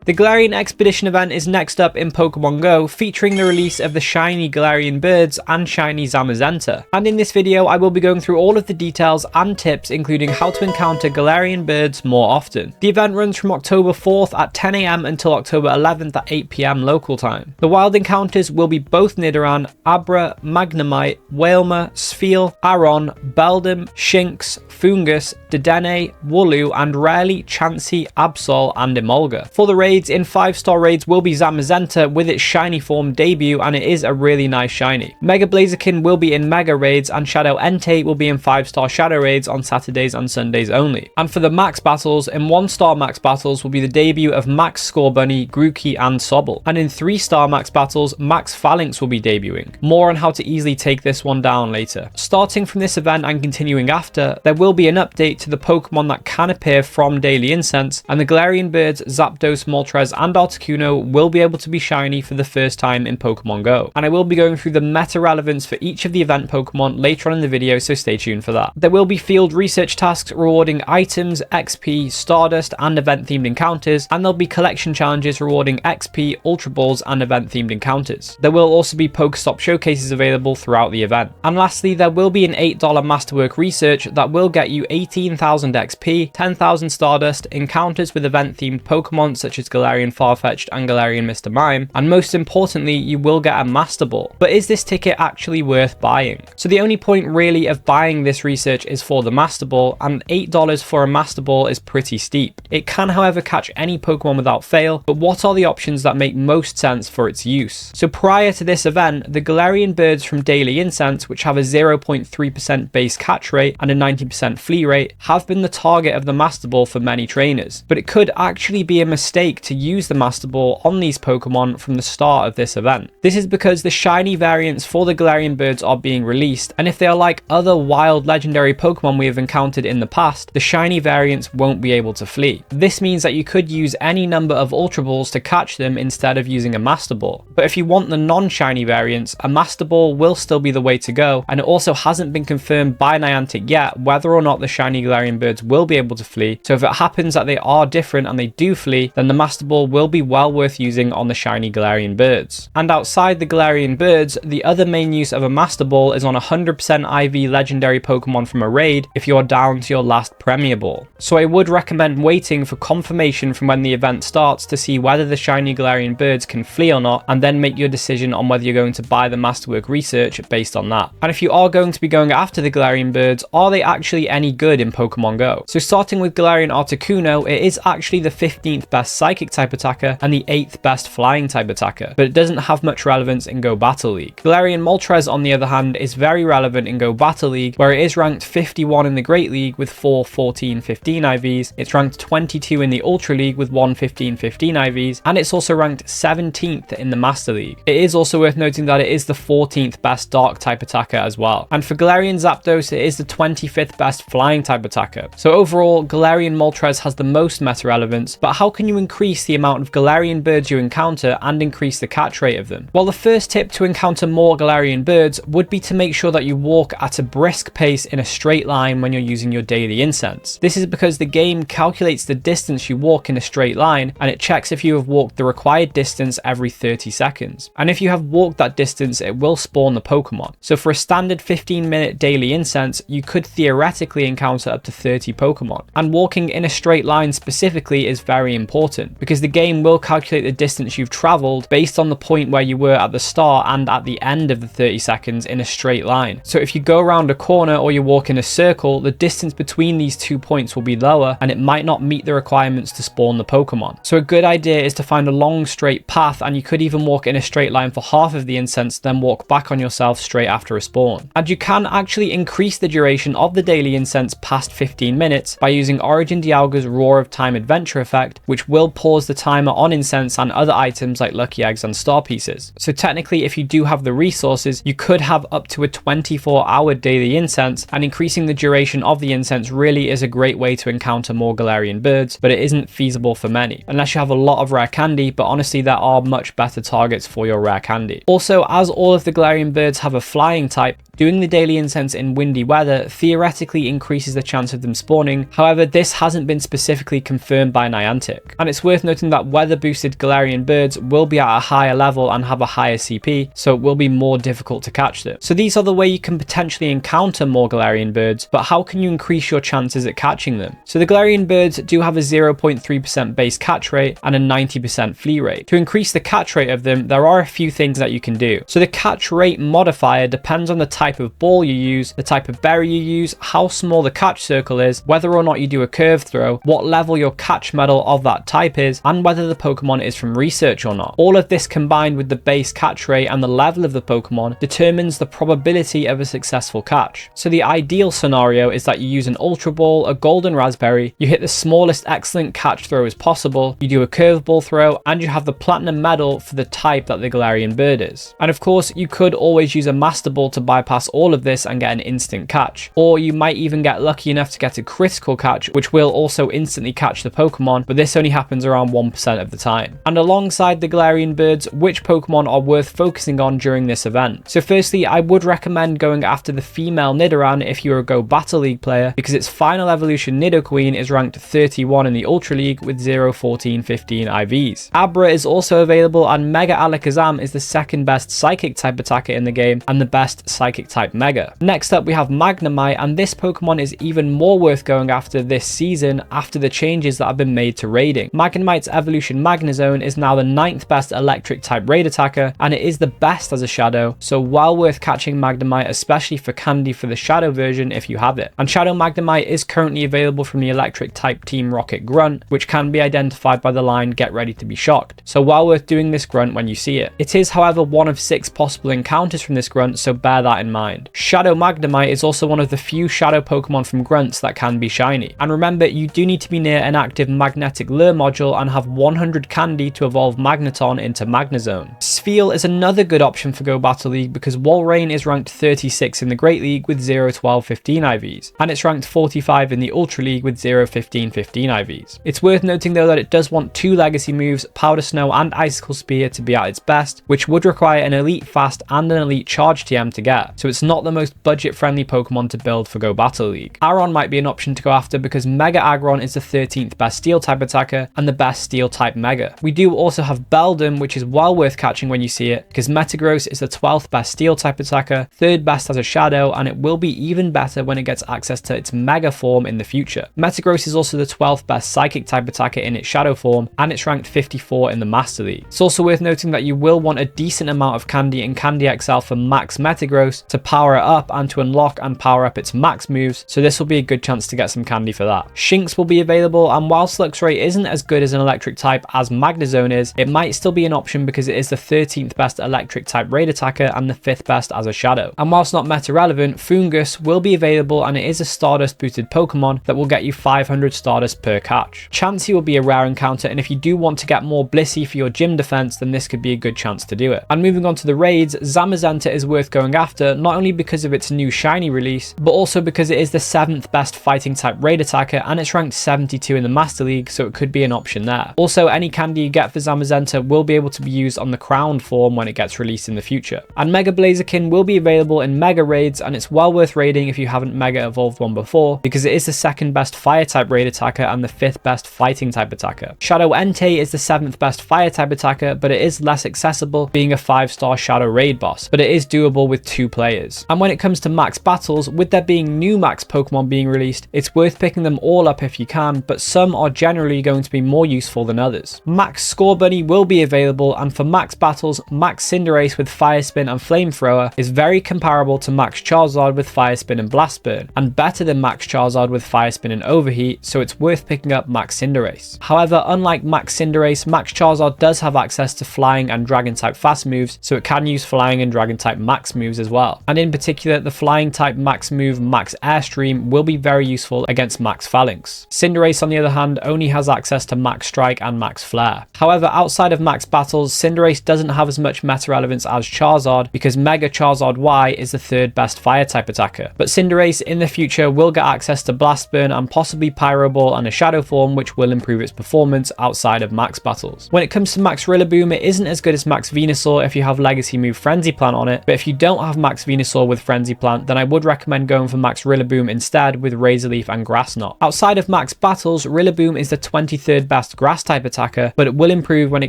The Galarian Expedition event is next up in Pokemon Go, featuring the release of the shiny Galarian Birds and shiny Zamazenta. And in this video, I will be going through all of the details and tips, including how to encounter Galarian Birds more often. The event runs from October 4th at 10 AM until October 11th at 8 PM local time. The wild encounters will be both Nidoran, Abra, Magnemite, Wailmer, Spheal, Aron, Beldum, Shinx, Fungus, Dedenne, Wooloo, and rarely Chansey, Absol, and Emolga. For the raids, in 5-star raids will be Zamazenta with its shiny form debut, and it is a really nice shiny. Mega Blaziken will be in Mega raids, and Shadow Entei will be in 5-star Shadow raids on Saturdays and Sundays only. And for the max battles, in 1-star max battles will be the debut of Max Scorbunny, Grookey, and Sobble. And in 3-star max battles, Max Phalanx will be debuting. More on how to easily take this one down later. Starting from this event and continuing after, there will be an update to the Pokemon that can appear from Daily Incense, and the Galarian Birds, Zapdos, Moltres, and Articuno will be able to be shiny for the first time in Pokemon Go. And I will be going through the meta relevance for each of the event Pokemon later on in the video, so stay tuned for that. There will be field research tasks rewarding items, XP, Stardust, and event-themed encounters, and there'll be collection challenges rewarding XP, Ultra Balls, and event-themed encounters. There will also be Pokestop showcases available throughout the event. And lastly, there will be an $8 Masterwork research that will get you 18,000 XP, 10,000 Stardust, encounters with event-themed Pokemon such as Galarian Farfetch'd and Galarian Mr. Mime, and most importantly, you will get a Master Ball. But is this ticket actually worth buying? So the only point really of buying this research is for the Master Ball, and $8 for a Master Ball is pretty steep. It can, however, catch any Pokemon without fail, but what are the options that make most sense for its use? So prior to this event, the Galarian Birds from Daily Incense, which have a 0.3% base catch rate and a 90% flea rate, have been the target of the Master Ball for many trainers. But it could actually be a mistake to use the Master Ball on these Pokemon from the start of this event. This is because the shiny variants for the Galarian Birds are being released, and if they are like other wild legendary Pokemon we have encountered in the past, the shiny variants won't be able to flee. This means that you could use any number of Ultra Balls to catch them instead of using a Master Ball. But if you want the non-shiny variants, a Master Ball will still be the way to go, and it also hasn't been confirmed by Niantic yet whether or not the shiny Galarian Birds will be able to flee. So if it happens that they are different and they do flee, then the Master Ball will be well worth using on the shiny Galarian Birds. And outside the Galarian Birds, the other main use of a Master Ball is on 100% IV legendary Pokemon from a raid if you're down to your last Premier Ball. So I would recommend waiting for confirmation from when the event starts to see whether the shiny Galarian Birds can flee or not, and then make your decision on whether you're going to buy the Masterwork research based on that. And if you are going to be going after the Galarian Birds, are they actually any good in Pokemon Go? So starting with Galarian Articuno, it is actually the 15th best Psychic type attacker and the 8th best Flying type attacker, but it doesn't have much relevance in Go Battle League. Galarian Moltres, on the other hand, is very relevant in Go Battle League, where it is ranked 51 in the Great League with 4 14-15 IVs, it's ranked 22 in the Ultra League with 1 15-15 IVs, and it's also ranked 17th in the Master League. It is also worth noting that it is the 14th best Dark type attacker as well. And for Galarian Zapdos, it is the 25th best Flying type attacker. So overall, Galarian Moltres has the most meta relevance, but how can you increase the amount of Galarian Birds you encounter and increase the catch rate of them? Well, the first tip to encounter more Galarian Birds would be to make sure that you walk at a brisk pace in a straight line when you're using your Daily Incense. This is because the game calculates the distance you walk in a straight line, and it checks if you have walked the required distance every 30 seconds. And if you have walked that distance, it will spawn the Pokemon. So for a standard 15-minute Daily Incense, you could theoretically encounter up to 30 Pokemon. And walking in a straight line specifically is very important, because the game will calculate the distance you've traveled based on the point where you were at the start and at the end of the 30 seconds in a straight line. So if you go around a corner or you walk in a circle, the distance between these 2 points will be lower, and it might not meet the requirements to spawn the Pokemon. So a good idea is to find a long straight path, and you could even walk in a straight line for half of the incense, then walk back on yourself straight after a spawn. And you can actually increase the duration of the Daily Incense past 15 minutes by using Origin Dialga's Roar of Time Adventure effect, which will pause the timer on incense and other items like lucky eggs and star pieces. So technically, if you do have the resources, you could have up to a 24-hour Daily Incense, and increasing the duration of the incense really is a great way to encounter more Galarian Birds, but it isn't feasible for many, unless you have a lot of rare candy, but honestly there are much better targets for your rare candy. Also, as all of the Galarian Birds have a Flying type, Doing the daily incense in windy weather theoretically increases the chance of them spawning, however this hasn't been specifically confirmed by Niantic. And it's worth noting that weather boosted Galarian birds will be at a higher level and have a higher CP, so it will be more difficult to catch them. So these are the way you can potentially encounter more Galarian birds, but how can you increase your chances at catching them? So the Galarian birds do have a 0.3% base catch rate and a 90% flee rate. To increase the catch rate of them, there are a few things that you can do. So the catch rate modifier depends on the type of ball you use, the type of berry you use, how small the catch circle is, whether or not you do a curve throw, what level your catch medal of that type is, and whether the Pokemon is from research or not. All of this combined with the base catch rate and the level of the Pokemon determines the probability of a successful catch. So the ideal scenario is that you use an Ultra Ball, a Golden Raspberry, you hit the smallest excellent catch throw as possible, you do a curveball throw, and you have the Platinum medal for the type that the Galarian bird is. And of course, you could always use a Master Ball to bypass all of this and get an instant catch. Or you might even get lucky enough to get a critical catch, which will also instantly catch the Pokemon, but this only happens around 1% of the time. And alongside the Galarian birds, which Pokemon are worth focusing on during this event? So firstly, I would recommend going after the female Nidoran if you're a Go Battle League player, because its final evolution Nidoqueen is ranked 31 in the Ultra League with 0, 14, 15 IVs. Abra is also available, and Mega Alakazam is the second best Psychic type attacker in the game and the best Psychic type Mega. Next up we have Magnemite, and this Pokemon is even more worth going after this season after the changes that have been made to raiding. Magnemite's evolution Magnezone is now the 9th best Electric type raid attacker, and it is the best as a Shadow, so well worth catching Magnemite, especially for candy for the Shadow version if you have it. And Shadow Magnemite is currently available from the Electric type Team Rocket Grunt, which can be identified by the line "Get ready to be shocked," so well worth doing this grunt when you see it. It is however one of 6 possible encounters from this grunt, so bear that in mind. Shadow Magnemite is also one of the few Shadow Pokemon from grunts that can be shiny. And remember, you do need to be near an active magnetic lure module and have 100 candy to evolve Magneton into Magnezone. Spheal is another good option for Go Battle League because Walrein is ranked 36 in the Great League with 0, 12, 15 IVs, and it's ranked 45 in the Ultra League with 0, 15, 15 IVs. It's worth noting though that it does want 2 legacy moves, Powder Snow and Icicle Spear, to be at its best, which would require an Elite Fast and an Elite Charge TM to get, so it's not the most budget friendly Pokemon to build for Go Battle League. Aron might be an option to go after because Mega Aggron is the 13th best Steel type attacker and the best Steel type Mega. We do also have Beldum, which is well worth catching when you see it because Metagross is the 12th best Steel type attacker, 3rd best as a Shadow, and it will be even better when it gets access to its Mega form in the future. Metagross is also the 12th best Psychic type attacker in its Shadow form, and it's ranked 54 in the Master League. It's also worth noting that you will want a decent amount of candy in Candy XL for Max Metagross to power it up and to unlock and power up its max moves, so this will be a good chance to get some candy for that. Shinx will be available, and whilst Luxray isn't as good as an Electric type as Magnezone is, it might still be an option because it is the 13th best Electric type raid attacker and the 5th best as a Shadow. And whilst not meta relevant, Foongus will be available, and it is a Stardust boosted Pokemon that will get you 500 Stardust per catch. Chansey will be a rare encounter, and if you do want to get more Blissey for your gym defense, then this could be a good chance to do it. And moving on to the raids, Zamazenta is worth going after, not only because of its new shiny release, but also because it is the 7th best fighting type raid attacker, and it's ranked 72 in the Master League, so it could be an option there. Also, any candy you get for Zamazenta will be able to be used on the Crowned form when it gets released in the future. And Mega Blaziken will be available in Mega raids, and it's well worth raiding if you haven't Mega evolved one before, because it is the 2nd best fire type raid attacker and the 5th best fighting type attacker. Shadow Entei is the 7th best fire type attacker, but it is less accessible, being a 5-star Shadow raid boss, but it is doable with 2 players. And when it comes to max battles, with there being new max Pokemon being released, it's worth picking them all up if you can, but some are generally going to be more useful than others. Max Scorbunny will be available, and for max battles, Max Cinderace with Fire Spin and Flamethrower is very comparable to Max Charizard with Fire Spin and Blast Burn, and better than Max Charizard with Fire Spin and Overheat, so it's worth picking up Max Cinderace. However, unlike Max Cinderace, Max Charizard does have access to Flying and Dragon type fast moves, so it can use Flying and Dragon type max moves as well. And in particular, the Flying type max move Max Airstream will be very useful against Max Phalanx. Cinderace, on the other hand, only has access to Max Strike and Max Flare. However, outside of max battles, Cinderace doesn't have as much meta relevance as Charizard because Mega Charizard Y is the 3rd best fire type attacker. But Cinderace in the future will get access to Blast Burn and possibly Pyro Ball and a Shadow form, which will improve its performance outside of max battles. When it comes to Max Rillaboom, it isn't as good as Max Venusaur if you have Legacy move Frenzy Plant on it, but if you don't have Max Venusaur with Frenzy Plant, then I would recommend going for Max Rillaboom instead with Razor Leaf and Grass Knot. Outside of max battles, Rillaboom is the 23rd best grass type attacker, but it will improve when it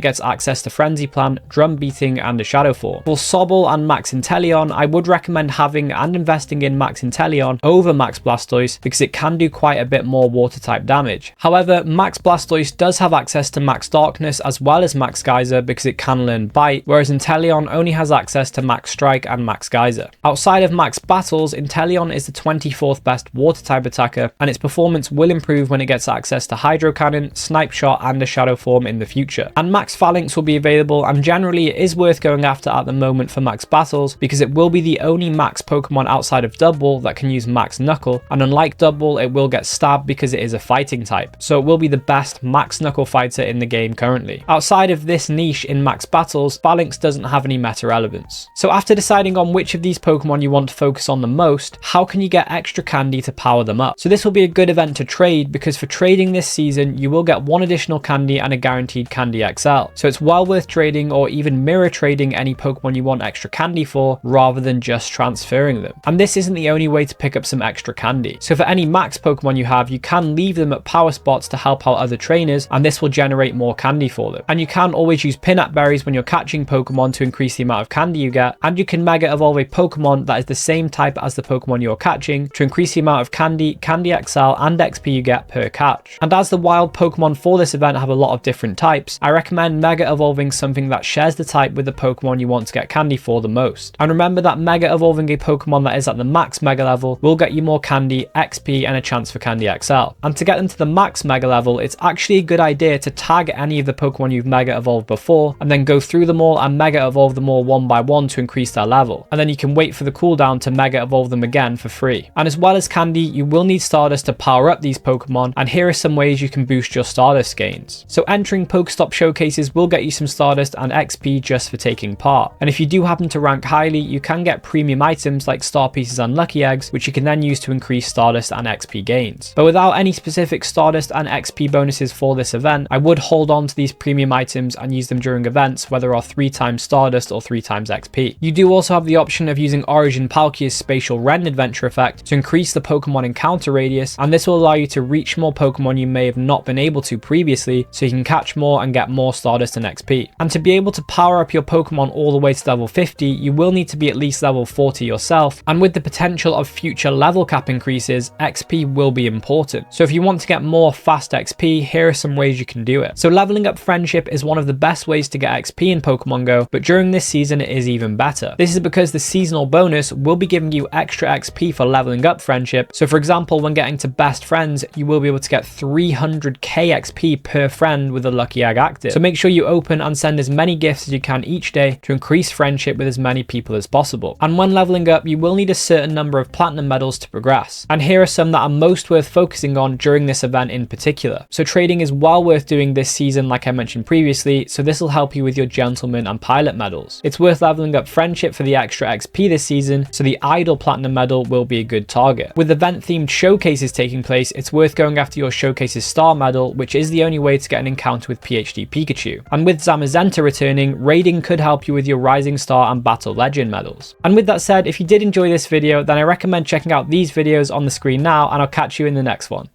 gets access to Frenzy Plant, Drum Beating, and a Shadow Form. For Sobble and Max Inteleon, I would recommend having and investing in Max Inteleon over Max Blastoise because it can do quite a bit more water type damage. However, Max Blastoise does have access to Max Darkness as well as Max Geyser because it can learn Bite, whereas Inteleon only has access to Max Strike and Max Geyser. Outside of max battles, Inteleon is the 24th best water type attacker, and its performance will improve when it gets access to Hydro Cannon, Snipe Shot, and a Shadow Form in the future. And Max Phalanx will be available, and generally it is worth going after at the moment for max battles because it will be the only max Pokemon outside of Double that can use Max Knuckle, and unlike Double, it will get stabbed because it is a fighting type, so it will be the best Max Knuckle fighter in the game currently. Outside of this niche in max battles, Phalanx doesn't have any meta relevance. So after deciding on which of these Pokemon you want to focus on the most, how can you get extra candy to power them up? So this will be a good event to trade because for trading this season, you will get 1 additional candy and a guaranteed Candy XL. So it's well worth trading or even mirror trading any Pokemon you want extra candy for rather than just transferring them. And this isn't the only way to pick up some extra candy. So for any max Pokemon you have, you can leave them at power spots to help out other trainers, and this will generate more candy for them. And you can always use Pinap Berries when you're catching Pokemon to increase the amount of candy you get, and you can Mega Evolve a Pokemon that is the same type as the Pokemon you're catching to increase the amount of candy, Candy XL, and XP you get per catch. And as the wild Pokemon for this event have a lot of different types, I recommend Mega Evolving something that shares the type with the Pokemon you want to get candy for the most. And remember that Mega Evolving a Pokemon that is at the max Mega level will get you more candy, XP, and a chance for Candy XL. And to get them to the max Mega level, it's actually a good idea to tag any of the Pokemon you've Mega Evolved before, and then go through them all and Mega Evolve them all one by one to increase their level. And then you can wait for the cooldown to Mega Evolve them again for free. And as well as candy, you will need Stardust to power up these Pokemon, and here are some ways you can boost your Stardust gains. So entering Pokestop showcases will get you some Stardust and XP just for taking part. And if you do happen to rank highly, you can get premium items like Star Pieces and Lucky Eggs, which you can then use to increase Stardust and XP gains. But without any specific Stardust and XP bonuses for this event, I would hold on to these premium items and use them during events where there are 3 times Stardust or 3 times XP. You do also have the option of using Origin Palkia's Spatial Rend Adventure effect to increase the Pokemon encounter radius, and this will allow you to reach more Pokemon you may have not been able to previously, so you can catch more and get more Stardust and XP. And to be able to power up your Pokemon all the way to level 50, you will need to be at least level 40 yourself, and with the potential of future level cap increases, XP will be important. So if you want to get more fast XP, here are some ways you can do it. So leveling up Friendship is one of the best ways to get XP in Pokemon Go, but during this season it is even better. This is because the seasonal bonus will be giving you extra XP for leveling up Friendship. So for example, when getting to best friends, you will be able to get 300k XP per friend with a Lucky Egg active. So make sure you open and send as many gifts as you can each day to increase friendship with as many people as possible. And when leveling up, you will need a certain number of platinum medals to progress. And here are some that are most worth focusing on during this event in particular. So trading is well worth doing this season like I mentioned previously, so this will help you with your Gentleman and Pilot medals. It's worth leveling up Friendship for the extra XP this season, so the Idol Platinum medal will be a good target. With event themed showcases taking place, it's worth going after your Showcases Star medal, which is the only way to get an encounter with PhD Pikachu. And with Zamazenta returning, raiding could help you with your Rising Star and Battle Legend medals. And with that said, if you did enjoy this video, then I recommend checking out these videos on the screen now, and I'll catch you in the next one.